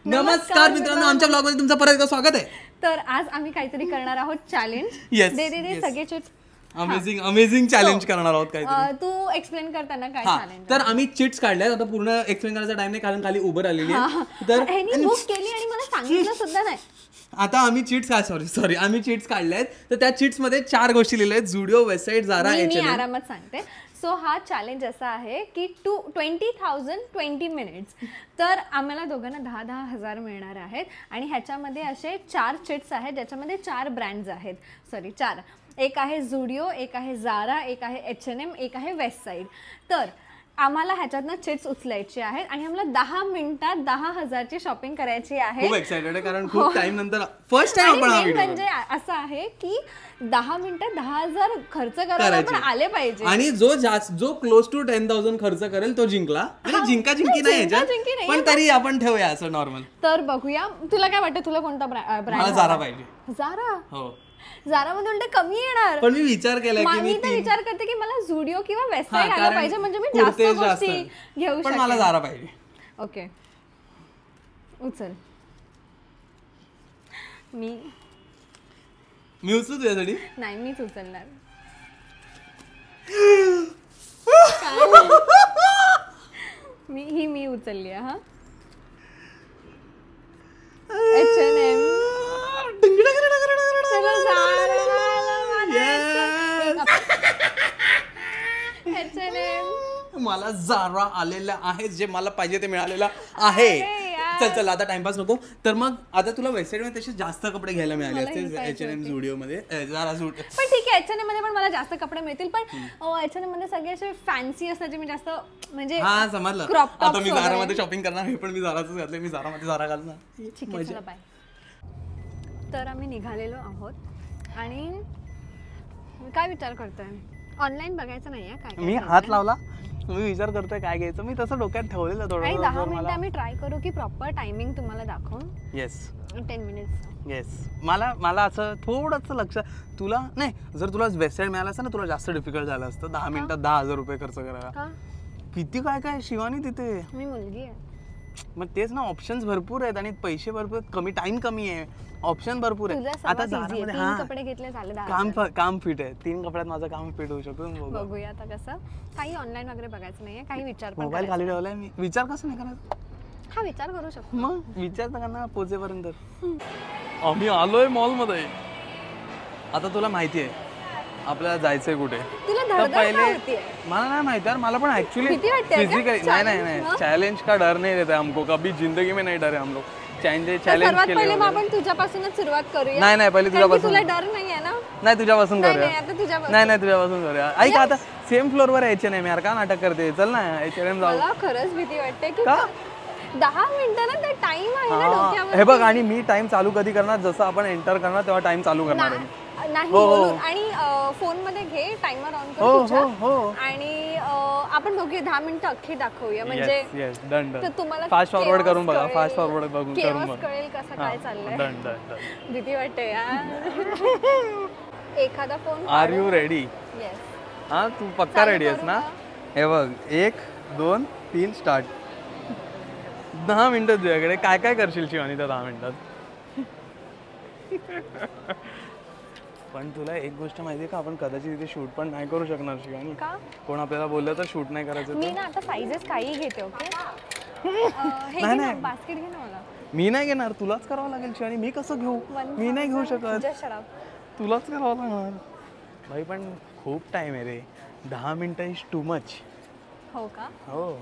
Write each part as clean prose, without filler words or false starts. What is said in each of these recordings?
नमस्कार मित्रांनो, आमच्या ब्लॉग मध्ये तुमचं परत एकदा स्वागत आहे. तर आज आम्ही काहीतरी करणार आहोत चॅलेंज. दे सगळे चिट्स. अमेझिंग चॅलेंज करणार आहोत काहीतरी. तू एक्सप्लेन करताना काय चॅलेंज. तर आम्ही चिट्स काढल्यात. आता पूर्ण एक्सप्लेन करायचा टाइम नाही कारण खाली उबर आलेली आहे. तर बुक केली आणि मला सांगितलं सुद्धा नाही. आता आम्ही आम्ही चिट्स काढल्यात. तर त्या चिट्स मध्ये 4 गोष्टी लिहिल्या आहेत. झुडिओ, वेबसाईट, झारा, मी आरामात सांगते. सो हा चॅलेंज असा आहे की 20,000 20 मिनिट्स. तर आम्हाला दोघांना 10,000 मिळणार आहेत आणि ह्याच्यामध्ये असे 4 चिट्स आहेत ज्याच्यामध्ये 4 ब्रँड्स आहेत. 4 एक आहे झुडिओ, एक आहे झारा, एक आहे H&M, एक आहे वेबसाईट. तर आम्हाला ह्याच्यातनं चिट्स उचलायची आहेत आणि आम्हाला 10 मिनिटात 10,000ची शॉपिंग करायची आहे. खूप एक्साइटेड आहे कारण खूप टाइम नंतर फर्स्ट टाइम आपण हा व्हिडिओ म्हणजे असं आहे की 10 मिनिटात 10,000 खर्च करायला पण आले पाहिजे आणि जो क्लोज टू 10,000 खर्च करेल तो जिंकला. म्हणजे जिंकी नाही याच्यात पण तरी आपण ठेवूया असं नॉर्मल. तर बघूया तुला काय वाटतं, तुला कोणता ब्रँड झारा पाहिजे. झारा हो, झारा मध्ये उलट कमी येणार. पण मी विचार केला की मी तर विचार करते की मला झुडिओ किंवा वेबसाईट आला पाहिजे म्हणजे मी जास्त गोष्टी घेऊ शकते. पण मला झारा पाहिजे. ओके उचल. मी उचलू तुझ्यासाठी? नाही, मीच उचलणार. मी उचलली. हा H&M. मला झारा आलेला आहे. जे मला पाहिजे ते मिळालेलं आहे. चल आता टाइमपास नको. तर मग आता तुला वेबसाईट मध्ये तसे जास्त कपडे घ्यायला मिळाले असते H&M झुडिओ मध्ये. पण ठीक आहे, H&M मध्ये पण मला जास्त कपडे मिळतील. पण H&M मध्ये सगळे असे फॅन्सी असतात जे मी जास्त म्हणजे हा समजलं. आता मी झारा मध्ये शॉपिंग करणार आहे पण मी झाराच घातले. मी झारा मध्ये झारा घालणार. ठीक आहे, चला बाय. तर आम्ही निघालेलो आहोत आणि काय विचार करतोय? ऑनलाईन बघायचं नाहीये काय. मी हात लावला, तुम्ही विचार करतोय काय घ्यायचं. मी तसं डोक्यात ठेवलेलं थोडं. 10 मिनिटं आम्ही ट्राय करू की प्रॉपर टायमिंग तुम्हाला दाखवून. Yes 10 minutes. येस. मला असं थोडंसं लक्ष तुला नाही. जर तुला वेबसाईट मिळालं असतं ना तुला जास्त डिफिकल्ट झालं असतं. 10 मिनिटात 10,000 रुपये खर्च करायला. किती काय शिवानी तिथे. मी मुलगी आहे. मग तेच ना, ऑप्शन्स भरपूर आहेत आणि पैसे भरपूर, कमी टाइम कमी आहे, ऑप्शन भरपूर आहे. आता कपडे घेतले झाले. काम फिट आहे. 3 कपड्यात माझं काम फिट होऊ शकतो. बघूया आता कसं. काही ऑनलाईन वगैरे बघायचं नाहीये. काही विचार पण मोबाईल खाली ठेवलाय मी. विचार कसं नाही करायचं. हा विचार करू शकतो. मग विचार तर करणार पोचेपर्यंत. आम्ही आलोय मॉल मध्ये. आता तुला माहिती आहे आपल्याला जायचंय कुठे. पहिले मला नाही माहिती यार. मला पण ऍक्च्युअली फिजिकली नाही चॅलेंज का डर नहीं रहता हमको. कभी जिंदगी में नहीं डरे हम लोग. चॅलेंज पहिले आपण तुझ्यापासूनच सुरुवात करूया. नाही पहिले तुझ्यापासून. तुला डर नाही आहे ना? नाही तुझ्यापासून करूया. नाही तुझ्यापासून करूया. ऐक आता सेम फ्लोर वर H&M यार. का नाटक करते. चल ना H&M जाऊ. मला खरंच भीती वाटते की 10 मिनिटं ना, ते टाइम आहे ना डोक्यावर. हे बघ आणि मी टाइम चालू कधी करणार, जसं आपण एंटर करणार तेव्हा टाइम चालू करणार आहे. नाही बोलून. आणि फोन मध्ये घे टाइमर ऑन कर तुझ्या आणि आपण बघूया 10 मिनिटं अख्खी दाखवूया. म्हणजे डन तुम्हाला फास्ट फॉरवर्ड करून बघा. फास्ट फॉरवर्ड बघून कळेल कसं काय चाललंय. डन भीती वाटते यार. एखादा phone. Are you ready? Yes. हा तू पक्का रेडी आहेस ना? हे बघ 1 2 3 स्टार्ट. 10 मिनिटं तुझ्याकडे. काय काय करशील शिवानी त्या 10 मिनिटात? पण तुला एक गोष्ट माहितीये का, आपण कदाचित इथे शूट पण नाही करू शकणार शिवानी. का? कोण आपल्याला बोललं तर शूट नाही करायचं. मी ना आता साइजेस काही घेते. ओके नाही बास्केट घे ना. मला मी नाही घेणार. तुलाच करावं लागेल शिवानी. मी कसं घेऊ? मी नाही घेऊ शकत. तुलाच करावं लागणार भाई. पण खूप टाइम आहे रे. 10 मिनिटं इज टू मच. हो का? हो.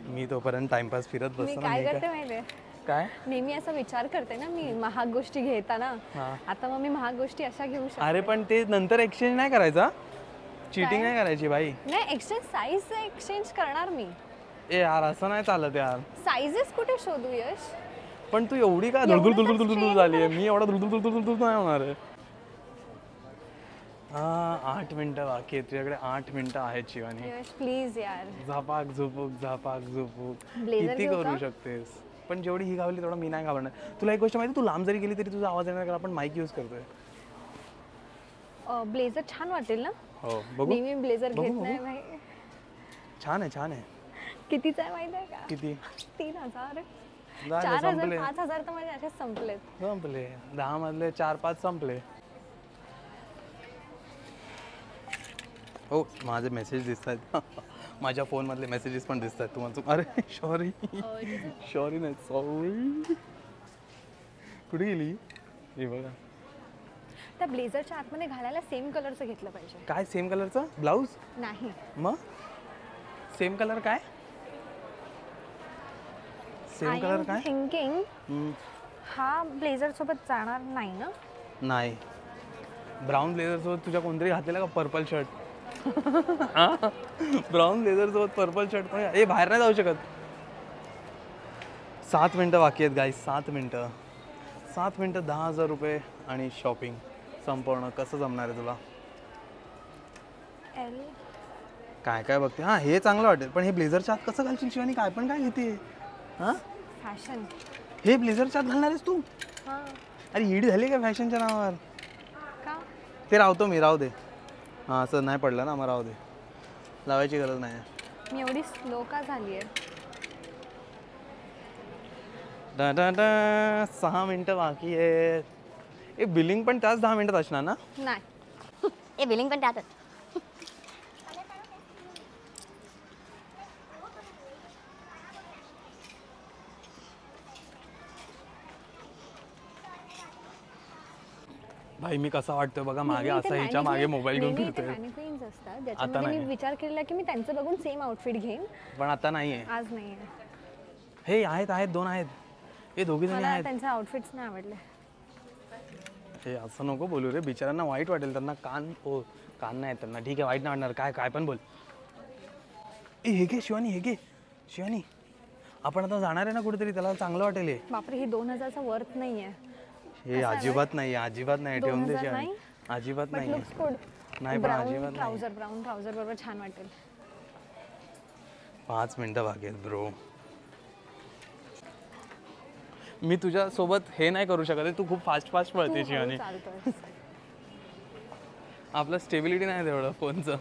मी तोपर्यंत टाइमपास फिरत बसतो. काय करते माहितीये काय? नेहमी असा विचार करते ना मी महाग गोष्टी घेताना. आता मग मी महाग गोष्टी अशा घेऊ शकते. अरे पण ते नंतर एक्सचेंज नाही करायचा. चीटिंग नाही करायची भाई. नाही एक्सचेंज साईज एक्सचेंज करणार मी. ए यार असं नाही चालत यार. साईजेस कुठे शोधू यश? पण तू एवढी काय धुळधुळ झाली आहे. मी एवढा धुळधुळ नाही होणार आहे. 8 मिनिटं बाकी आहे. तुझ्याकडे 8 मिनिटं आहेत शिवानी. यश प्लीज यार. झापाक झुपूक किती करू शकतेस. पण जेवढी ही गावली तेवढा मी नाही घाबरणार. तुला एक गोष्ट माहिती, तू लांब जरी गेली तरी तुझा आवाज येणार कारण आपण माईक यूज करतोय. ब्लेझर छान वाटेल ना? हो बघू. नेहमी ब्लेझर घेत नाही भाई. छान आहे. कितीचा आहे माहिती आहे का? किती? 3000. झाले, 4000 संपले 5000 तर माझे असेच संपलेत. संपले 10 मधले 4-5 संपले. हो माझे मेसेज दिसत आहेत माझ्या फोनमधले मेसेजेस पण दिसत आहेत तुम्हाला. अरे सॉरी सॉरी नाही सॉरी. कुठे गेली हे बघा. त्या ब्लेझरच्या आतमध्ये घालायला सेम कलरचं घेतलं पाहिजे. काय सेम कलरचं ब्लाऊज? नाही. मग सेम कलर काय? सेम कलर काय? थिंकिंग हा ब्लेझर सोबत जाणार नाही ना? नाही. ब्राऊन ब्लेझर सोबत तुझ्या कोणतरी घातलेला का पर्पल शर्ट? ब्राऊन ब्लेझर सोबत पर्पल शर्ट पण ए बाहेर नाही जाऊ शकत. 7 मिनिटं बाकी आहेत गाईस. 7 मिनिटं 10,000 रुपये आणि शॉपिंग संपवणं कसं जमणार आहे तुला? एल काय काय बघते? हां हे चांगलं वाटेल पण हे ब्लेझरच्या आत कसं घालशील शिवानी? काय पण काय घेते? हां फॅशन. हे ब्लेझरच्या आत घालणार आहेस तू? हां. अरे हीड झाली का फॅशनच्या नावावर? का? ते राहतो मी राहू दे. हां असं नाही पडलं ना मग राहू दे. लावायची गरज नाही. मी एवढी स्लो का झाली आहे? 6 मिनिटं बाकी आहेत. ए बिलिंग पण त्याच 10 मिनिटात असणार ना? नाही. ए बिलिंग पण त्यातच. भाई मी कसा वाटतोय बघा मागे असा हिच्या मागे मोबाईल घेऊन फिरतोय. मॅनिक्विन्स असतात ज्याच्यामध्ये मी विचार केलेला की मी त्यांचं बघून सेम आउटफिट घेईन. पण आता नाहीये. आज नाहीये. हे आहेत 2 आहेत. हे दोघी जणी मला आहेत. त्यांचे आउटफिट्स नाही आवडले. हे असं नको बोलू रे बिचाऱ्यांना वाईट वाटेल. त्यांना कान नाही त्यांना. ठीक आहे वाईट नाही वाटणार. काय पण बोल. ए हे घे शिवानी हे घे. शिवानी आपण आता जाणार आहे ना कुठेतरी त्याला चांगलं वाटेल हे. बापरे हे 2000चा वर्थ नाहीये. हे अजिबात नाही अजिबात नाही. ठेवून दे शिवानी. अजिबात नाही लुक्स गुड. नाही पण अजिबात नाही. ब्राऊन ट्राउझर बरोबर छान वाटेल. 5 मिनिटं बाकी आहेत ब्रो. मी तुझ्या सोबत हे नाही करू शकत. तू खूप फास्ट पळते शिवानी. आपलं स्टेबिलिटी नाही तेवढं फोनचं.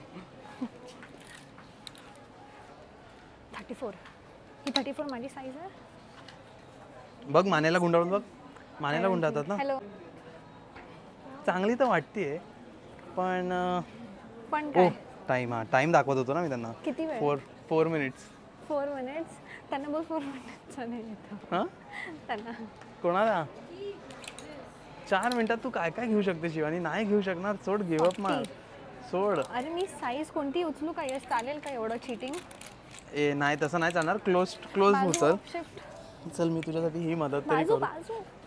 34. ही 34 माझी साईज आहे. बघ मानेला गुंडाळून बघ. मानेला गुंडाळतात ना. हॅलो. चांगली तर वाटतेय पण काय टाइम दाखवत होतो ना मी त्यांना. किती वेळ? 4 मिनिट्स. 4 मिनिट्स. त्यांना बघ 4 मिनिट्सचा नाही येतो. हां त्यांना कोणाला? 4 मिनिटात तू काय काय घेऊ शकते शिवानी? नाही घेऊ शकणार. सोड गिव अप मार. सोड. अरे मी साईज कोणती उचलू का? यस चालेल का एवढं चिटिंग? ए नाही तसं नाही चालणार. क्लोज उचल. चल मी तुझ्यासाठी ही मदत तरी करू.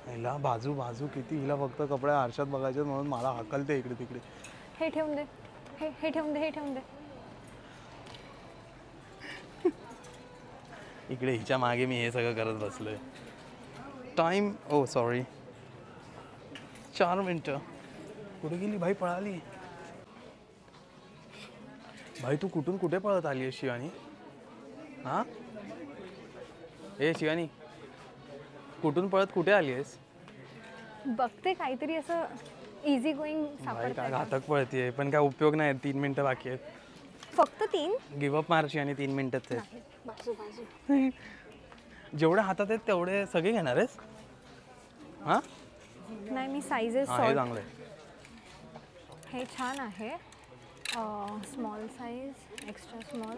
हिला बाजू किती हिला फक्त कपडे आरशात बघायचे म्हणून मला हाकलते इकडे तिकडे. हे ठेवून दे. हे ठेवून दे. इकडे हिच्या मागे मी हे सगळं करत बसलोय. टाइम सॉरी 4 मिनिटं. कुठे गेली भाई? पळाली भाई. तू कुठून कुठे पळत आली आहे शिवानी? हां ए शिवानी कुठून पळत कुठे आली आहेस? बघते काहीतरी असं इझी गोईंग भाई काय घातक पळतीये पण काय उपयोग नाही. 3 मिनिटं बाकी आहेत. फक्त 3. गिव अप मार शिवानी. 3 मिनिटच आहेत. बाजू जेवढे हातात आहेत तेवढे सगळे घेणार आहेस? हां नाही मी साईजेस हे चांगलं आहे. हे छान आहे. Small size extra small.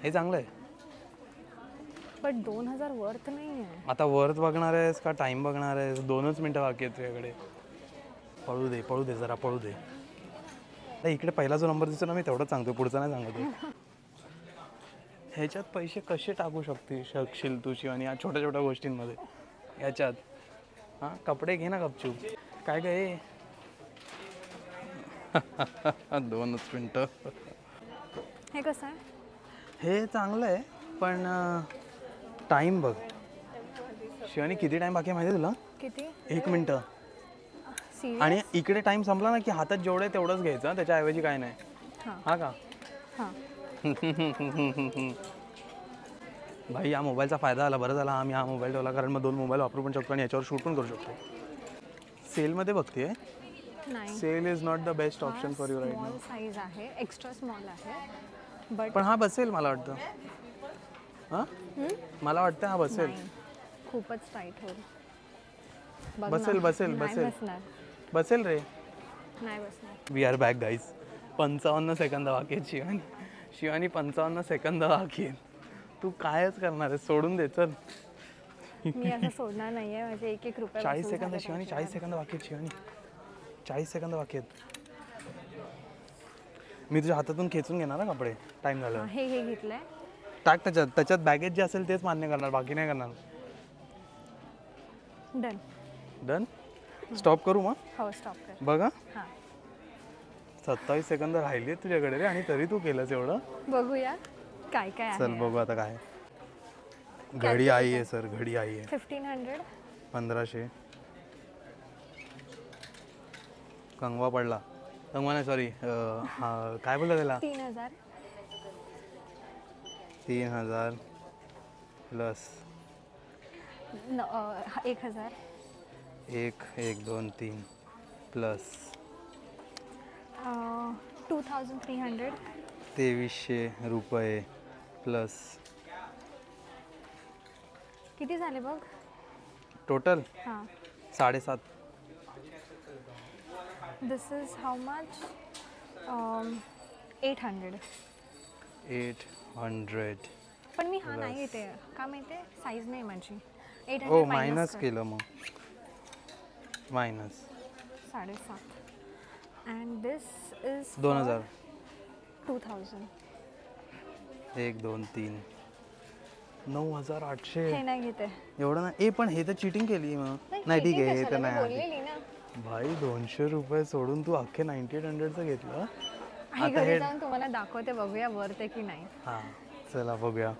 हे चांगलं आहे. पण 2000 वर्थ नाही आहे. आता वर्थ बघणार आहेस का टाइम बघणार आहेस? 2च मिनिटं बाकी आहेत तुझ्याकडे. पळू दे जरा पळू दे. इकडे पहिला जो नंबर दिसतो ना मी तेवढंच सांगतो. पुढचा नाही सांगतो. ह्याच्यात पैसे कसे टाकू शकशील तू शिवानी या छोट्या छोट्या गोष्टींमध्ये? याच्यात हां कपडे घे ना गपचूप. काय काय 2च मिनिटं. हे कसं आहे? हे चांगलं आहे पण टाइम बघ शिवानी. किती टाइम बाकी आहे माहिती आहे तुला? किती? 1 मिनिटं. आणि इकडे टाइम संपला ना की हातात जेवढं आहे तेवढंच घ्यायचं. त्याच्याऐवजी काय नाही. हा का? भाई या मोबाईलचा फायदा झाला. बरं झाला आम्ही हा मोबाईल ठेवला कारण मग 2 मोबाईल वापरू पण शकतो आणि याच्यावर शूट पण करू शकतो. सेलमध्ये बघते. नाही sale is not the best option for you right now. Small size आहे. एक्स्ट्रा स्मॉल आहे. बट पण हा बसेल मला वाटतं. हां मला वाटतं हा बसेल. खूपच टाईट होईल. बघ बसेल ना. बसेल नाही बसेल बसणार. बसेल रे. नाही बसणार. We are back guys. 55 सेकंद बाकी आहेत शिवानी. शिवानी 55 सेकंद बाकी आहेत. तू कायच करणार आहे, सोडून दे चल. मी असं सोडणार नाहीये. माझे 1-1 रुपये 40 वसूल सेकंद झाले शिवानी, 40 सेकंद बाकी आहेत शिवानी. 40 सेकंद बाकी आहेत. मी तुझ्या हातातून खेचून घेणार ना कपडे टाइम झालं. हे घेतलंय. टाक त्याच्यात. त्याच्यात बॅगेज जे असेल तेच मान्य करणार, बाकी नाही करणार. डन. डन. स्टॉप करू मग. हो स्टॉप कर. बघा हां 27 सेकंद राहिली आहेत तुझ्याकडे रे, आणि तरी तू केलंस एवढं. बघूया काय काय आहे. चल बघू आता काय. घडी आई आहे सर, घडी आई आहे. 1500. 1500. कंगवा पडला. कंगवा नाही सॉरी, काय बोललं त्याला. 3000. 3000 प्लस 1000. 1 1 2 3 प्लस 2300. 2300 रुपये प्लस किती झाले बघ. टोटल हां 7.5. दिस इज हाऊ मच. 800. 800. पण मी हा नाही येते का माहिती आहे, साईज नाही माझी. 800 ओ मायनस केलं मग. मायनस 7.5. And this is 2000. 2000. 1 2 3 9800. हे नाही घेते. एवढं ना. ए पण हे तर चिटिंग केली मग. नाही ठीक आहे, हे तर नाही. बोललेली ना. भाई 200 रुपये सोडून तू अख्खे 9800चं घेतलं. आई घरी जाऊन तुम्हाला दाखवते, बघूया वरते की नाही. हां चला बघूया.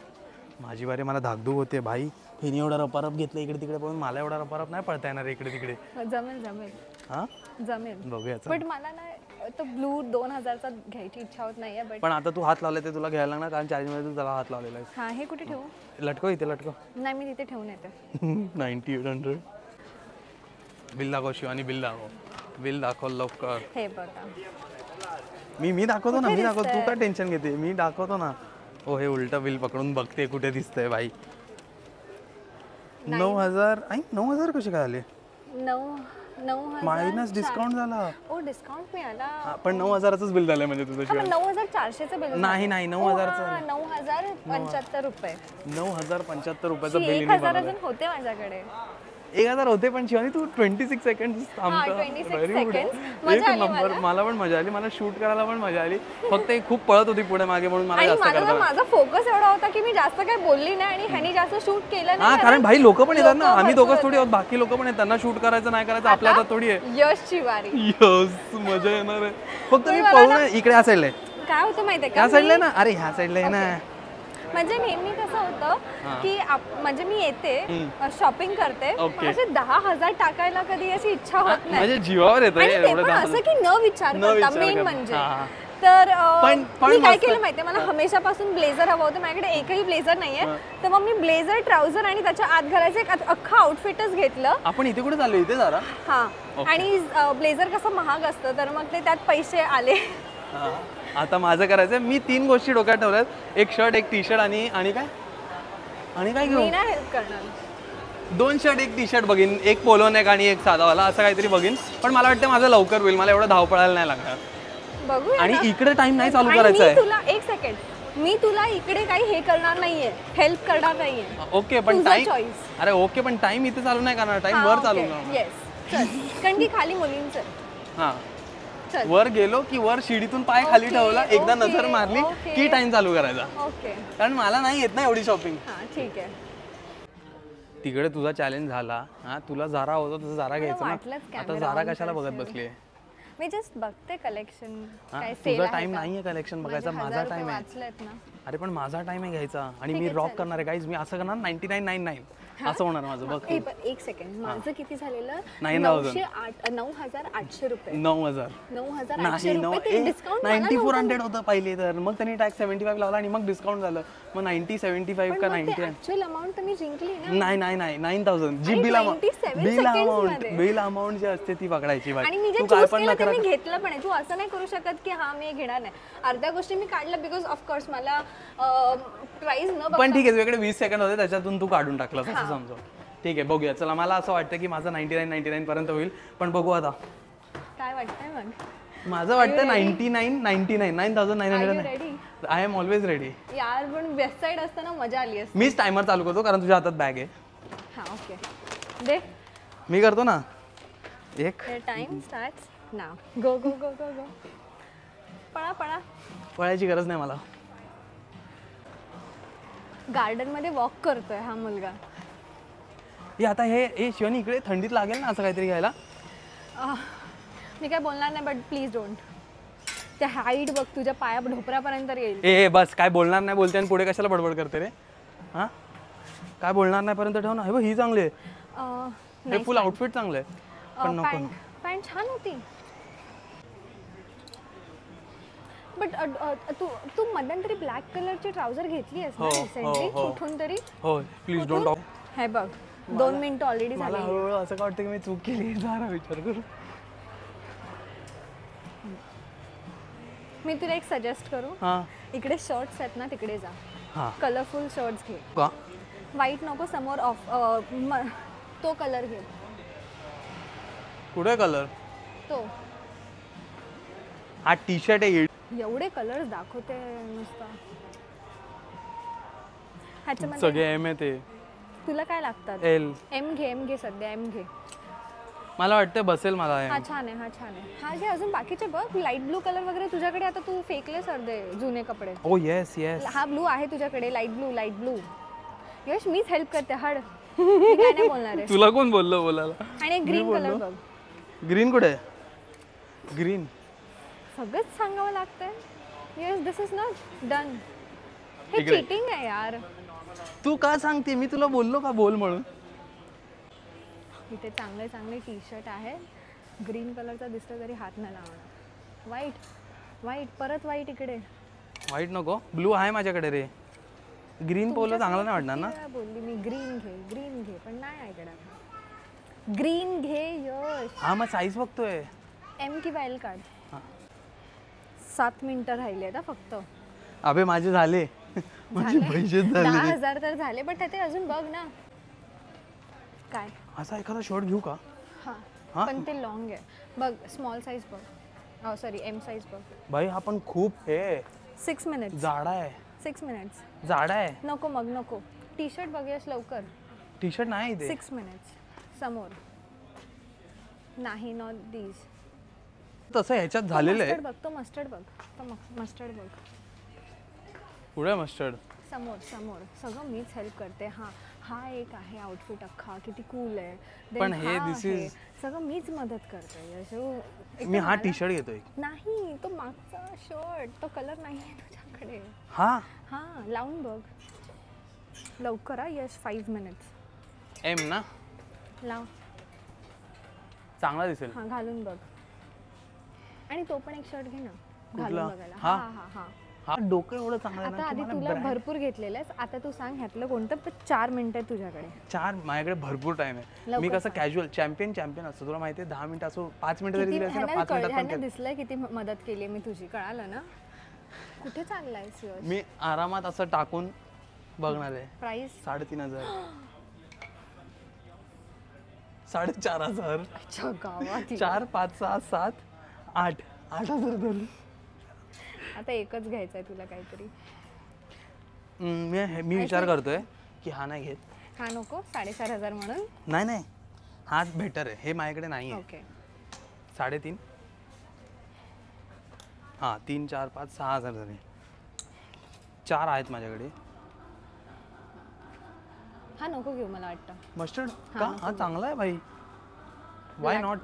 माझी बारी. मला धाकधूक होते भाई. हिने एवढा रपारप घेतलं इकडे तिकडे, पण मला एवढा रपारप नाही पडता येणार इकडे तिकडे. जमेल जमेल हां जमेल. बघूया चल. बट मला ना तो ब्लू 2000चा घ्यायची इच्छा होत नाहीये. बट पण आता तू हात लावले ते तुला घ्यायला लागणार, कारण चार्जिंगमध्ये तू त्याला हात लावलेला आहे. हां हे कुठे ठेवू. लटको इथे लटको. नाही मी तिथे ठेवून येते. 9800. बिल दाखव शिवानी, बिल दाखव. बिल दाखव लवकर. हे बघा. मी दाखवतो ना, कुठे मी दाखवतो. तू दिसतंय? काय टेन्शन घेते, मी दाखवतो ना. ओ हे उलटं बिल पकडून बघते कुठे दिसतंय भाई. 9000. आई 9000 कसे काय आले. 9,000 मायनस डिस्काउंट झाला. ओ डिस्काउंट मिळाला. हा, पण 9000च बिल झालंय म्हणजे तुझं शिवाय. 9400चं बिल. नाही नाही 9000चं. 9075 रुपये. 9075 रुपयाचं बिल 1000 अजून होते माझ्याकडे. 1000 होते, पण शिवानी तू 26 सेकंड हां, 26 seconds. मजा आली नंबर. मला पण मजा आली, मला शूट करायला पण मजा आली. फक्त एक खूप पळत होती पुढे मागे, म्हणून मला आणि जास्त माझा करता. माझा फोकस एवढा होता की मी जास्त काही बोलली नाही आणि ह्यानी जास्त शूट केलं हा नाही. कारण भाई लोक पण येतात ना, आम्ही भरपूर दोघंच थोडी आहोत, बाकी लोक पण आहेत. त्यांना शूट करायचं नाही करायचं आपल्या हातात थोडी आहे. यशची वारी. यस मजा येणार आहे. फक्त मी पळू ना इकडे या साईडला. काय होतं माहितीये ह्या का, साईडला ना. अरे ह्या साईडला आहे ना. म्हणजे नेहमी कसं होतं की म्हणजे मी येते शॉपिंग करते, Okay. असे 10,000 टाकायला कधी अशी इच्छा होत नाही. म्हणजे जीवावर येतं आणि ते एवढं पण 10,000. असं की न विचार न करता विचार मेन करता. म्हणजे. हा. तर पण मी काय मस्त. केलं माहितीये, मला हमेशापासून ब्लेझर हवं होतं. माझ्याकडे एकही ब्लेझर नाहीये, तर मग मी ब्लेझर, ट्राउझर आणि त्याच्या आत घालायचं एक अख्खं आउटफिटच घेतलं. आपण इथे कुठे चाललो, इथे जरा. हा आणि ब्लेझर कसं महाग असतं, तर मग ते त्यात पैसे आले. हा. आता माझं करायचं, मी 3 गोष्टी डोक्यात ठेवल्यात. एक शर्ट, एक टी शर्ट आणि काय आणि काय घेऊ. मी ना हेल्प करणार. 2 शर्ट, एक टी शर्ट बघीन, एक पोलो नेक आणि एक साधावाला, असं काहीतरी बघीन. पण मला वाटतं माझं लवकर होईल, मला एवढं धावपळायला नाही लागणार. बघूया आणि ना. इकडे टाइम नाही चालू आणि करायचा मी आहे. तुला एक सेकंड, मी तुला इकडे काही हे करणार नाहीये, हेल्प करणार नाहीये. ओके पण तुझं टाइम. choice. अरे ओके पण टाइम इथे चालू नाही करणार, टाइम वर चालू करणार. येस चल, कारण की खाली मुलींचं. हा चल वर गेलो की वर शिडीतून पाय खाली Okay, ठेवला, एकदा okay, नजर मारली okay. की टाइम चालू करायचा. ओके. कारण मला नाही येत ना एवढी शॉपिंग. हा ठीक आहे. तिकडे तुझा चॅलेंज झाला. हा तुला जारा होता तसं जारा घ्यायचं वाटलंच ना. आता camera जारा on कशाला बघत करशील. बसली. मी जस्ट बघते कलेक्शन काय सेल तुझा आहे टाइम का. नाहीये कलेक्शन बघायचा, माझे माझा 1000 टाइम रुपये आहे. वाचलेत ना. अरे पण माझा टाइम आहे घ्यायचा, आणि ठीक मी आहे, रॉक चालेल. करणार आहे गाईज. मी असं करणार 99.99 असं होणार माझं बघ. एक सेकंड, माझं किती झालेलं? 9,800 रुपये. 9,000 9,800 नाही रुपये डिस्काउंट 9400 होतं पहिले तर, मग त्यांनी टॅक्स 75 लावला आणि मग डिस्काउंट झालं, मग 90 75 का 90 ऍक्च्युअल अमाऊंट तुम्ही जिंकली ना. नाही 9,000 जी बिल 27 seconds बिल अमाऊंट जी असते ती पकडायची. आणि मी जे तू काय चूज पण केलं ते नका मी घेतलं पण आहे. तू असं नाही करू शकत की हा मी घेणार नाही. अर्ध्या गोष्टी मी काढल्या बिकॉज ऑफकोर्स मला प्राइस न पण ठीक आहे, तुझ्याकडे 20 सेकंड होते त्याच्यातून तू काढून टाकलं असं समजा. ठीक आहे बघूया, चला मला असं वाटतं की माझं 99 पर्यंत होईल, पण बघू आता काय वाटतंय मग. माझं वाटतं 9,999 ready I am always ready. यार पण वेस्ट साईड असताना मजा आली असते. मीच टायमर चालू करतो कारण तुझ्या हातात बॅग आहे. हा ओके दे, मी करतो ना. एक टाइम स्टार्ट्स नाउ. गो गो गो गो गो. पळा पळा. पळायची गरज नाही मला. गार्डन मध्ये वॉक करतोय हा मुलगा. आता हे शिवानी इकडे थंडीत लागेल ना असं काहीतरी घ्यायला. मी काय बोलणार नाही बट प्लीज डोंट. त्या हाईट बघ तुझ्या पाया ढोपऱ्यापर्यंत येईल. ए बस, काय बोलणार नाही बोलते आणि पुढे कशाला बडबड करते रे. हा काय बोलणार नाही पर्यंत ठेव ना. हे बघ ही चांगली आहे, हे फुल आउटफिट चांगलं आहे, पण नको. पॅन्ट छान होती बट तू मध्यंतरी ब्लॅक कलरची ट्राउझर घेतली आहेस ना रिसेंटली कुठून तरी. हो प्लीज डोंट टॉक. हे बघ 2 मिनिटं ऑलरेडी मला झाली. हळूहळू असं वाटतं की मी चूक केली. जरा विचार करू. मी तुला एक सजेस्ट करू. हा इकडे शर्ट्स आहेत ना तिकडे जा. हा कलरफुल शर्ट्स घे. का व्हाईट नको, समोर ऑफ तो कलर घे. कुठे कलर? तो हा टी शर्ट आहे. एवढे कलर्स दाखवते नुसतं. ह्याच्यामध्ये सगळे एम आहे ते. तुला काय लागतात? एल. एम घे सध्या, एम घे. मला वाटतं बसेल मला. हा छान आहे, हा छान आहे. हा घे. अजून बाकीचे बघ, लाईट ब्लू कलर वगैरे तुझ्याकडे. आता तू फेकले अर्धे जुने कपडे. ओ येस येस. हा ब्लू आहे तुझ्याकडे, लाईट ब्लू. यश मीच हेल्प करते. हड मी काय नाही बोलणार आहे. तुला कोण बोललो बोलायला? आणि ग्रीन कलर बघ. ग्रीन कुठे? ग्रीन सगळंच सांगावं लागतंय. Yes this is not done. हे चीटिंग आहे यार. तू का सांगते? मी तुला बोललो का बोल म्हणून? इथे चांगले टी शर्ट आहे. ग्रीन कलरचा दिसलं तरी हात नाही लावणार. व्हाईट परत व्हाईट. इकडे व्हाईट नको, ब्लू आहे माझ्याकडे रे. ग्रीन पोलो चांगला नाही वाटणार ना. बोलली मी ग्रीन घे पण नाही ऐकणार. ग्रीन घे यश. हा मग साईज बघतोय. एम की एल काढ. 7 मिनिटं राहिले आता फक्त. अबे माझे झाले. माझे पैसे झाले. 10,000 तर झाले बट ते अजून बघ ना. काय असा एखादा शॉर्ट घेऊ का? हा पण ते लॉंग आहे बघ. स्मॉल साईज बघ. सॉरी एम साईज बघ. भाई हा पण खूप हे 6 मिनिट्स. जाडा आहे. 6 मिनिट्स जाडा आहे. नको मग नको. टी शर्ट बघूयास लवकर. टी शर्ट नाही ते. 6 मिनिट्स समोर नाही. Not these. तसं ह्याच्यात झालेलं आहे. बघ तो मस्टर्ड बघ. मस्टर्ड बघ. पुढे मस्टर्ड समोर सगळं मीच हेल्प करते. हा एक आहे आउटफिट अख्खा किती कूल आहे. पण हे दिस इज सगळं मीच मदत करते. मी हा टी शर्ट घेतोय. नाही तो मागचा शर्ट, तो कलर नाही आहे तुझ्याकडे. हा लावून बघ लवकर. यश 5 मिनिट्स. एम ना. लाव. चांगला दिसेल. हा घालून बघ. आणि तो पण एक शर्ट घे ना घालून बघायला. हा डोकं एवढं चांगलं आता आधी तुला भरपूर घेतलेलं आहे. आता तू सांग ह्यातलं कोणतं. 4 मिनिटं आहे तुझ्याकडे. 4 माझ्याकडे भरपूर टाइम आहे. मी कसं कॅज्युअल चॅम्पियन असतो. तुला माहिती आहे 10 मिनिटं असो 5 मिनिटं जरी दिली असेल ना 5 मिनिटात दिसलंय किती मदत केली मी तुझी. कळालं ना. कुठे चाललायस? मी आरामात असं टाकून बघणार आहे. प्राइस 3,500 4,500 4 5 6 7 8,000 झाली. आता एकच घ्यायचंय तुला काहीतरी. मी विचार करतोय की हा नाही घेत. हा नको. 4,500 म्हणून. नाही हाच बेटर आहे. हे माझ्याकडे नाही आहे. ओके 3.5. हां 3 4 5 6,000 झाले. 4 आहेत माझ्याकडे. हा नको घेऊ मला वाटतं. मस्टर्ड का? हा चांगला आहे भाई. Why not.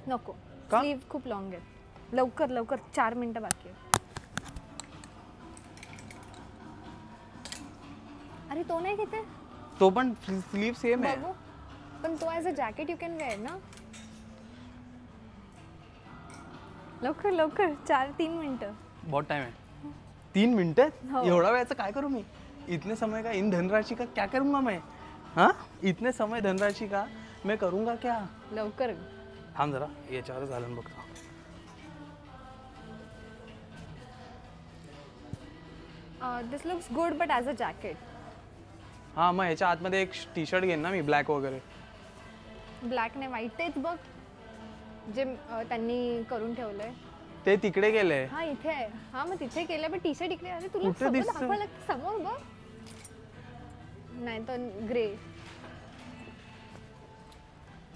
नको. का? स्लीव खूप लॉंग आहे. लवकर 4 मिनिटं बाकी आहे. अरे तो नाही घेते तो पण स्लीव सेम आहे. बघू, पण तो as a jacket you can wear ना. लवकर लवकर 3 मिनिटं. बहुत टाइम है. 3 मिनटं. हो. एवढा वेळाचं काय करू मी? इतने समय का इन धनराशि का क्या करूंगा मैं? हाँ, इतने समय धनराशि का मैं करूंगा क्या? लवकर. थांब जरा याच्यावरच घालून बघतो. This looks good but as a jacket. हां, मग ह्याच्या आतमध्ये एक टी शर्ट घेईन ना मी, ब्लॅक वगैरे. ब्लॅक नाही व्हाईट, तेच बघ जे त्यांनी करून ठेवलंय. ते तिकडे गेले. हा इथे आहे. हा मग तिथे केलंय, पण टी शर्ट इकडे. अरे तुला कुठे समोर दिसतंय? दाखवायला लागतं, समोर बघ. नाही तर ग्रे.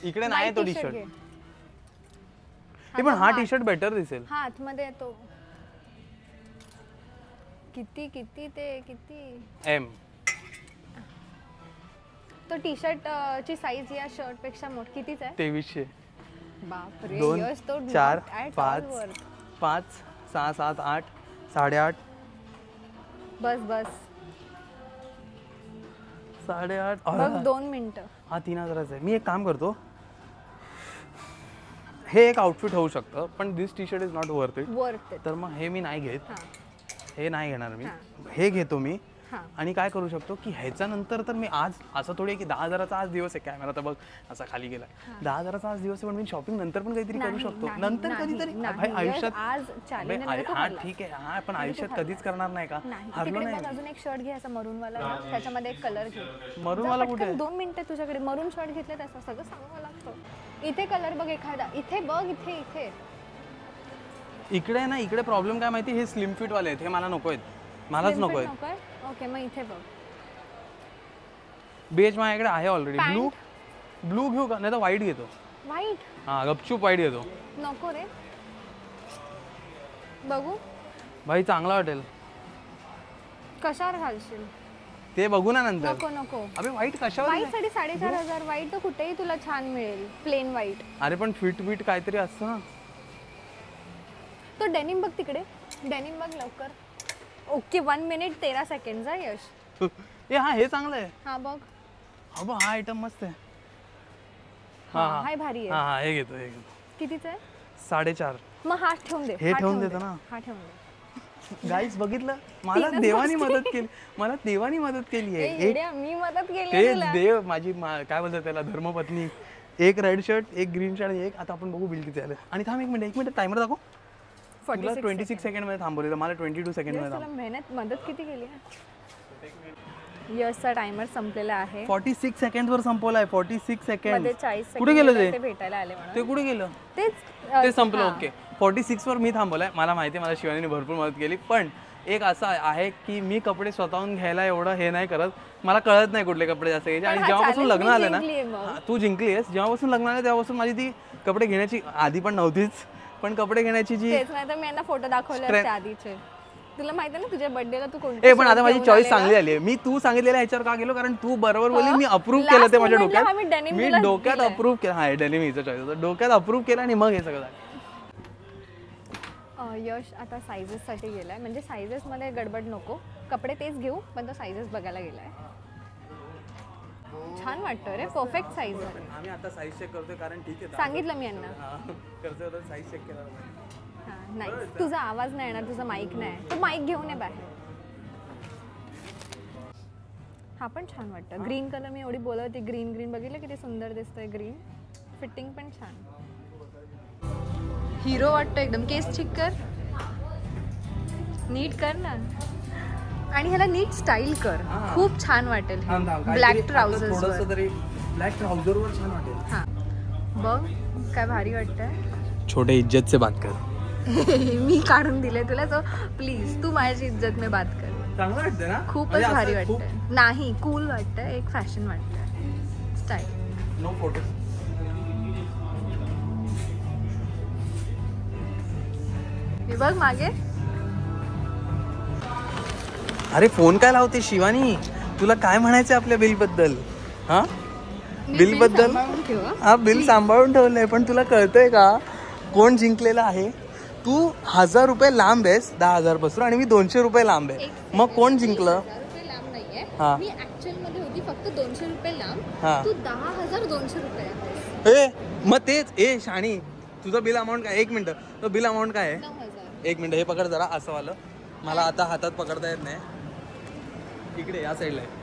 इकडे नाही तो टी शर्ट. घे. पण हा टी शर्ट बेटर दिसेल. हा आतमध्ये येतो. किती किती ते किती एम. तो टी शर्ट ची साईज या शर्ट पेक्षा मोठी कितीच आहे? 2300. बापरे 2 यश, तो 4 not at 5 all worth. 5 6 7 8 8.5. बस बस 8.5. बघ 2 मिनिटं. हा 3000चा आहे. मी एक काम करतो, हे एक आउटफिट होऊ शकतं, पण this T shirt is not worth it. Worth it. तर मग हे मी नाही घेत. हां हे नाही घेणार मी. हां. हे घेतो मी. हां आणि काय करू शकतो की ह्याच्या नंतर तर मी आज असं थोडी आहे की 10,000चा आज दिवस आहे. कॅमेरा तर बघ असा खाली गेला. 10,000चा आज दिवस आहे, पण मी शॉपिंग नंतर पण काहीतरी करू शकतो. नंतर कधीतरी भाई आयुष्यात. आज चॅलेंज हा ठीक आहे. हा पण आयुष्यात कधीच करणार नाही का? हरलो नाही. अजून एक शर्ट घे असा मरून वाला, त्याच्यामध्ये एक कलर घे. मरून वाला कुठे? 2 मिनिटं तुझ्याकडे मरून शर्ट घेतले त्याचं सगळं सांगावं लागतं. इथे कलर बघ एखादा. इथे बघ, इथे इथे इकडे ना, इकडे प्रॉब्लेम काय माहिती, हे स्लिम फिट वाले आहेत. हे मला नको आहेत. मलाच नको आहेत. ओके मग इथे बघ. बेज माझ्याकडे आहे ऑलरेडी. ब्लू घेऊ का? नाही तर व्हाईट घेतो. व्हाईट? हा गपचूप व्हाईट घेतो. नको रे. बघू भाई चांगला वाटेल. कशावर घालशील ते बघू ना नंतर. नको नको. अबे व्हाईट कशावर? व्हाईट साठी 4,500. व्हाईट तर कुठेही तुला छान मिळेल, प्लेन व्हाईट. अरे पण फिट बीट काहीतरी असतं ना. तो डेनिम बघ तिकडे. डेनिम बघ लवकर. ओके 1 मिनिट 13 सेकंड जा यश. ए हा हे चांगलं आहे. हा बघ. अबो हा आयटम मस्त आहे. हा हाय भारी आहे. हा हा हे घेतो हे घेतो. कितीचा आहे? 4.5. मग हा ठेवून दे. हे ठेवून देतो ना. हा ठेवून दे. गाईस बघितलं, मला देवानी मदत केली. मला देवानी मदत केली आहे. येड्या, मी मदत केली तेच तुला. देव माझी काय बोलतात त्याला, धर्मपत्नी. एक रेड शर्ट, एक ग्रीन शर्ट, एक. आता आपण बघू बिल किती आलं. आणि थांब एक मिनिट टायमर दाखव. तुला 26 सेकंड मध्ये थांबवलेलं, मला 22 सेकंड मध्ये. तुला मेहनत मदत किती केली आहे? यशचा टायमर संपलेला आहे. 46 सेकंड वर संपवलाय. 46 सेकंड मध्ये 40 सेकंड. कुठे गेलं ते भेटायला आले म्हणून. ते कुठे गेलं? तेच ते संपलं. ओके 46 वर मी थांबवलाय. मला माहिती आहे, मला शिवानीने भरपूर मदत केली. पण एक असं आहे की मी कपडे स्वतःहून घ्यायला एवढं हे नाही करत. मला कळत नाही कुठले कपडे जास्त घ्यायचे. आणि जेव्हापासून लग्न आलं ना, तू जिंकली आहेस. जेव्हापासून लग्न आलं तेव्हापासून माझी ती कपडे घेण्याची, आधी पण नव्हतीच, पण कपडे घेण्याची जी. तेच नाही तर मी यांना फोटो दाखवले असते आधीचे. तुला माहिती आहे ना तुझ्या बर्थडेला तू कोणते. पण आता माझी चॉईस चांगली आली आहे. मी तू सांगितलेल्या ह्याच्यावर का गेलो, कारण तू बरोबर बोलली. मी अप्रूव्ह केलं ते माझ्या डोक्यात. मी डोक्यात अप्रूव्ह केलं. हा डेनिम हिचं चॉईस होतं. डोक्यात अप्रूव्ह केलं आणि मग हे सगळं झालं. यश आता सायझेस साठी गेलाय. म्हणजे सायझेस मध्ये गडबड नको, कपडे तेच घेऊ, पण तो सायझेस बघायला गेलाय. छान वाटतं रे, परफेक्ट साईज आहे. आम्ही आता साईज चेक करतोय, कारण ठीक आहे सांगितलं मी यांना. करतोय तर साईज चेक केला. नाही तुझा आवाज नाही येणार, तुझा माईक नाही. तू माईक घेऊन ये बाहेर. हा पण छान वाटतं. ग्रीन कलर मी एवढी बोलत होती. ग्रीन ग्रीन बघितलं किती सुंदर दिसतंय. ग्रीन फिटिंग पण छान. हिरो वाटतो एकदम. केस ठीक कर, नीट कर ना, आणि ह्याला नीट स्टाईल कर. खूप छान वाटेल. ब्लॅक ट्राउझर ब्लॅक ट्राउझर वर छान वाटेल. हा बघ काय भारी वाटतंय. छोटे इज्जत से बात कर. मी काढून दिले तुला, सो प्लीज तू माझी इज्जत में बात कर. चांगलं वाटतं ना. खूपच भारी वाटतंय. नाही कूल वाटतंय, एक फॅशन वाटतंय. स्टाईल. No photo. हे बघ मागे. अरे फोन काय लावते शिवानी, तुला काय म्हणायचं आपल्या बिल बद्दल? हा बिल बद्दल. हा बिल सांभाळून ठेवलंय, पण तुला कळतंय का कोण जिंकलेला आहे? तू 1000 रुपये लांब आहेस 10,000 पासून, आणि मी 200 रुपये लांब आहे. मग कोण जिंकलं? हा. मी ऍक्च्युअल मध्ये होती फक्त 200 रुपये लांब. हा. तू 10,200 रुपये आहेस. मग तेच शाणी तुझं बिल अमाऊंट काय? एक मिनिट, तो बिल अमाऊंट काय आहे? 9,000. एक मिनिट, हे पकड जरा असं वालं, मला आता हातात पकडता येत नाही. इकडे या साईडला आहे.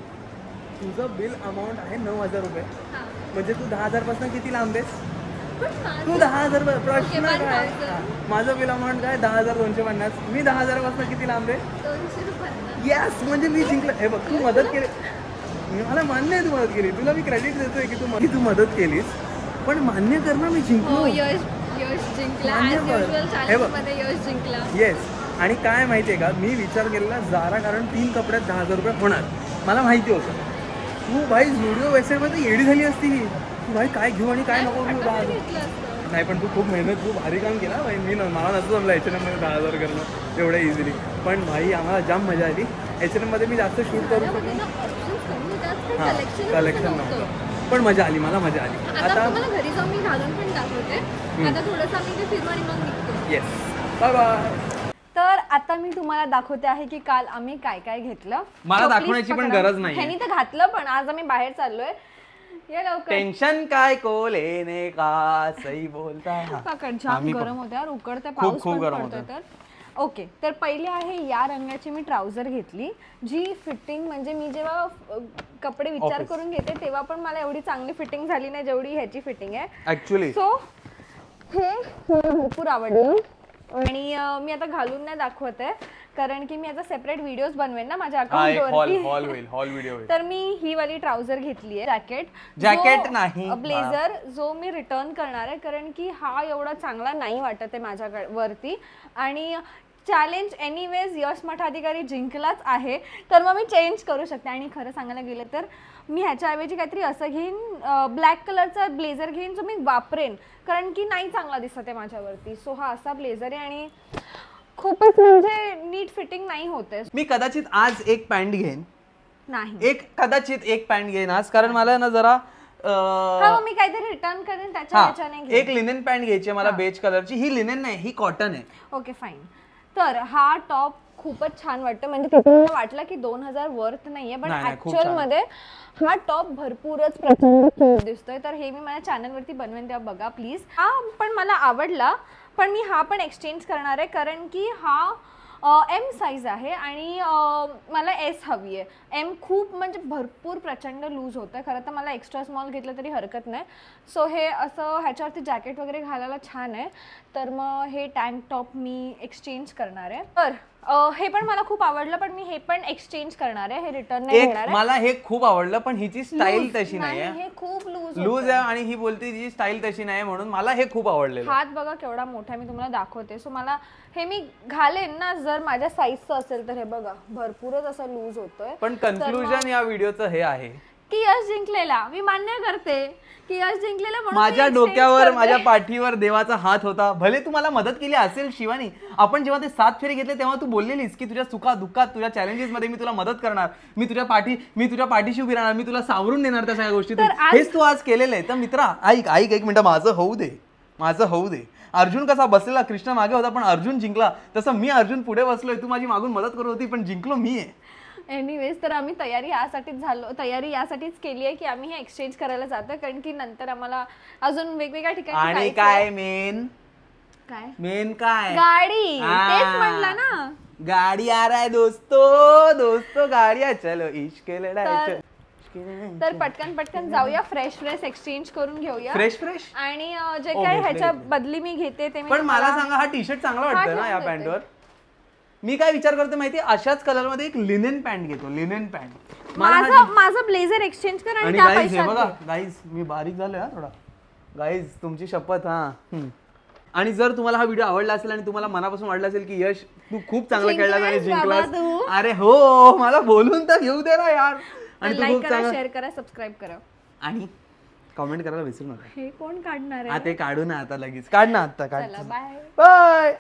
तुझं बिल अमाऊंट आहे 9,000 रुपये. हा. म्हणजे तू 10,000 पासून किती लांब आहेस? पण माझं- तू 10,000 प्रश्न Okay, काय? 1,000. माझं बिल अमाऊंट काय? 10,250. मी 10,000 पासून किती लांब आहे? 200 रुपयांना. यस, म्हणजे मी जिंकलं. हे बघ, तू मदत केली, मला मान्य आहे तू मदत केली, तुला मी क्रेडिट देतोय की तू मदत केलीस, पण मान्य कर ना, मी हो, जिंकलो. यश जिंकला. मान्य ऍज कर. युजल हे बघ. चॅलेंजमध्ये यश जिंकला. येस. आणि काय माहितीये का, मी विचार केलेला जारा, कारण 3 कपड्यात 10,000 रुपये होणार, मला माहिती होतं. तू भाई झुडिओ वेबसाईटमध्ये येडी झाली असती, तू भाई काय घेऊ आणि काय नको घेऊ. 10,000 घेतलं असतं. नाही, पण तू खूप मेहनत, तू भारी काम केला भाई. मला नसतं जमलं H&M मध्ये 10,000 करणं एवढं इझिली, पण भाई आम्हाला जाम मजा आली. H&M मध्ये मी जास्त शूट करू त्यामध्ये शकतो. ना options कमी होतात, पण हां, collection कलेक्शन नव्हतं. नव्हतं, पण मजा आली, मला मजा आली. आता आता तुम्हाला घरी जाऊन मी घालून पण दाखवते. आता थोडंसं आम्ही ते फिरू आणि मग निघतो. Yes, bye bye. तर आता मी तुम्हाला दाखवते आहे की काल आम्ही काय काय घेतलं. मला So, दाखवण्याची please पण पकडा. गरज नाहीये. ह्यांनी तर घातलं, पण आज आम्ही बाहेर चाललोय. ये लवकर टेन्शन काय को लेने का, सही बोलता है. पकड. जाम आम्ही गरम होते यार, उकडते, खूप पाऊस खूप पण गरम पडतोय. होतं. तर ओके, तर पहिले आहे या रंगाची मी ट्राउझर घेतली, जी फिटिंग म्हणजे मी जेव्हा कपडे विचार Office. करून घेते तेव्हा पण मला एवढी चांगली फिटिंग झाली नाही जेवढी ह्याची फिटिंग आहे. ऍक्च्युली सो हे मला भरपूर आवडलं आणि मी आता घालून नाही दाखवत आहे, कारण की मी आता सेपरेट व्हिडिओज बनवेन ना माझ्या हॉल अकाउंटवरती. Hall video. तर मी ही वाली ट्राउझर घेतली आहे, जॅकेट नाही, ब्लेझर, जो मी रिटर्न करणार आहे, कारण की हा एवढा चांगला नाही वाटत आहे माझ्या वरती. आणि चॅलेंज एनिवेज यश मठाधिकारी जिंकलाच आहे, तर मग मी चेंज करू शकते. आणि खरं सांगायला गेलं तर मी ह्याच्याऐवजी काहीतरी असं घेईन, ब्लॅक कलरचा ब्लेझर घेईन जो मी वापरेन, कारण की नाही चांगला दिसत आहे माझ्यावरती. सो हा असा ब्लेझर आहे आणि खूपच म्हणजे नीट फिटिंग नाही होते. मी कदाचित आज एक पॅन्ट घेईन, नाही कदाचित एक पॅन्ट घेईन आज, कारण मला ना जरा हा, मी काहीतरी रिटर्न करेन त्याच्या ह्याच्याने घेईन. एक लिनेन पॅन्ट घ्यायची मला, बेज कलरची. ही लिनेन नाही, ही कॉटन आहे. Okay fine. तर हा टॉप खूपच छान वाटतं, म्हणजे तिथे वाटलं की 2,000 वर्थ नाहीये, पण नाही, खूप ऍक्च्युअल मध्ये हा टॉप भरपूरच प्रचंड क्यूट दिसतोय. तर हे मी माझ्या चॅनलवरती बनवेन, तेव्हा बघा प्लीज. हा पण मला आवडला, पण मी हा पण एक्सचेंज करणार आहे, कारण की हा एम साईज आहे आणि मला एस हवी आहे. एम खूप म्हणजे भरपूर प्रचंड लूज होतं. खरं तर मला एक्स्ट्रा स्मॉल घेतलं तरी हरकत नाही. सो हे असं ह्याच्यावरती जॅकेट वगैरे घालायला छान आहे, तर मग हे टँक टॉप मी एक्सचेंज करणार आहे. तर हे पण मला खूप आवडलं, पण मी हे पण एक्सचेंज करणार आहे, हे रिटर्न नाही घेणार आहे. मला हे खूप आवडलं, पण हिची स्टाईल तशी नाही नाही, आहे, हे खूप लूज आहे, आणि ही बोलते तिची स्टाईल तशी नाही, म्हणून मला हे खूप आवडलेलं. हात बघा केवढा मोठा आहे, मी तुम्हाला दाखवते. सो मला हे मी घालेन ना, जर माझ्या साईजचं असेल तर. हे बघा भरपूरच असं लूज होतोय. पण कन्क्लुजन या व्हिडिओचं हे आहे की यश जिंकलेला, मी मान्य करते की यश जिंकलेला, म्हणून माझ्या मी exchange डोक्यावर, करते. माझ्या पाठीवर देवाचा हात होता. भले तू मला मदत केली असेल शिवानी, आपण जेव्हा ते 7 फेरे घेतले तेव्हा तू बोललेलीस की तुझ्या सुखा दुःखात, तुझ्या चॅलेंजेस मध्ये मी तुला मदत करणार, मी तुझ्या पाठीशी उभी राहणार, मी तुला सावरून देणार त्या सगळ्या गोष्टी. हेच तू आज केलेलं आहे. तर मित्रा ऐक एक मिनिट, माझं होऊ दे. अर्जुन कसा बसलेला, कृष्ण मागे होता पण अर्जुन जिंकला, तसं मी अर्जुन पुढे बसलोय, तू माझी मागून मदत करत होती पण जिंकलो मी आहे. एनिवेज, तर आम्ही तयारी यासाठीच केली आहे की आम्ही हे एक्सचेंज करायला जातो, कारण की नंतर आम्हाला अजून वेगवेगळ्या ठिकाणी आणि जायचं काय आहे. मेन काय गाडी, हा. तेच म्हटलं ना, गाडी आ रहा है दोस्तों गाडिया चलो इश्क लढाई. तर पटकन जाऊया, फ्रेश एक्सचेंज करून घेऊया. फ्रेश आणि जे काय ह्याच्या बदली मी घेते ते मी पण मला सांगा, हा टी शर्ट चांगला वाटतोय ना या पॅन्टवर? मी काय विचार करते माहिती, अशाच कलर मध्ये एक लिनेन पॅन्ट घेतो, लिनेन पॅन्ट. माझं ब्लेझर एक्सचेंज कर आणि त्या गाईज हे पैशात बघा, घे. गाईज मी बारीक झालोय हा थोडा, गाईज तुमची शपथ. आणि जर तुम्हाला हा व्हिडिओ आवडला असेल आणि तुम्हाला मनापासून वाटलं असेल की यश तू खूप चांगलं खेळलास आणि जिंकलास जिंकलास, बाबा तू. अरे हो, मला बोलून तर घेऊ दे ना यार. आणि तू लाईक खूप करा, चांगला, शेअर करा, सबस्क्राईब करा आणि कमेंट करायला विसरू नका. हे कोण काढणार हा आहे? ते काढू ना आता, लगेच काढ ना, आता काढ. चला बाय. बाय.